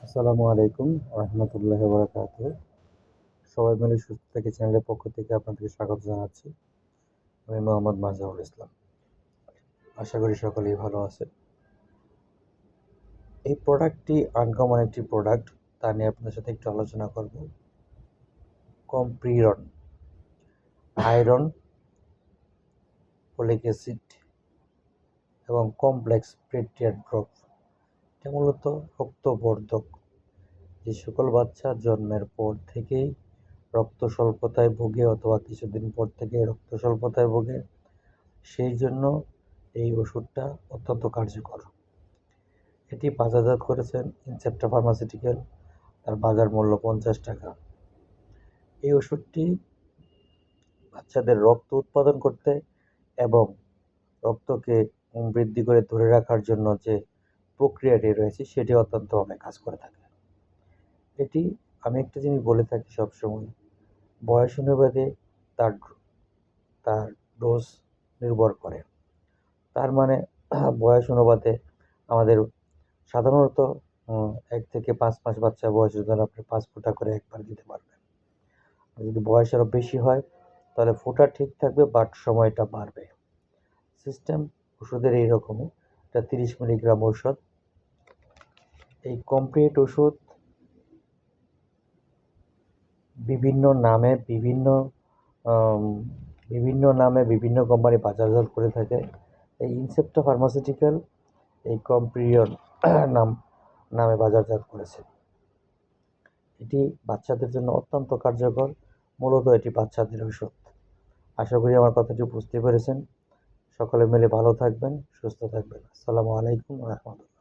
আসসালামু আলাইকুম রহমতুল্লাহ বারাকাতুহু। সবাই মিলে সুস্থ থেকে চ্যানেলের পক্ষ থেকে আপনাদেরকে স্বাগত জানাচ্ছি। আমি মোহাম্মদ মাজাহুল ইসলাম। আশা করি সকলেই ভালো আছে। এই প্রোডাক্টটি আনকমন একটি প্রোডাক্ট, তা নিয়ে আপনাদের সাথে একটু আলোচনা করব। কম্প্রিরন আয়রন, ফলিক অ্যাসিড এবং কমপ্লেক্স পেপটাইড ড্রপ। এটা মূলত রক্তবর্ধক। যে সকল বাচ্চা জন্মের পর থেকেই রক্ত স্বল্পতায় ভোগে অথবা কিছুদিন পর থেকে রক্ত স্বল্পতায় ভোগে, সেই জন্য এই ওষুধটা অত্যন্ত কার্যকর। এটি বাজারজাত করেছেন ইনসেপ্টা ফার্মাসিউটিক্যাল। তার বাজার মূল্য 50 টাকা। এই ওষুধটি বাচ্চাদের রক্ত উৎপাদন করতে এবং রক্তকে বৃদ্ধি করে ধরে রাখার জন্য যে প্রক্রিয়াটি রয়েছে সেটি অত্যন্তভাবে কাজ করে থাকে। এটি, আমি একটা জিনিস বলে থাকি সবসময়, বয়স অনুপাতে তার তার ডোজ নির্ভর করে। তার মানে বয়স অনুপাতে আমাদের সাধারণত 1 থেকে 5 মাস বাচ্চা বয়সে ধরেন আপনি 5 ফোঁটা করে একবার দিতে পারবেন। আর যদি বয়স আরও বেশি হয় তাহলে ফোঁটা ঠিক থাকবে, বাট সময়টা বাড়বে। সিস্টেম ওষুধের এইরকমই। এটা 30 মিলিগ্রাম ঔষধ। এই কমপ্লিট ওষুধ বিভিন্ন নামে বিভিন্ন কোম্পানি বাজারজাত করে থাকে। এই ইনসেপ্টা ফার্মাসিউটিক্যাল এই কম্প্রিয়ন নাম নামে বাজারজাত করেছে। এটি বাচ্চাদের জন্য অত্যন্ত কার্যকর। মূলত এটি বাচ্চাদের ওষুধ। আশা করি আমার কথাটি বুঝতে পেরেছেন। সকলে মিলে ভালো থাকবেন, সুস্থ থাকবেন। আসসালামু আলাইকুম রহমতুল্লাহ।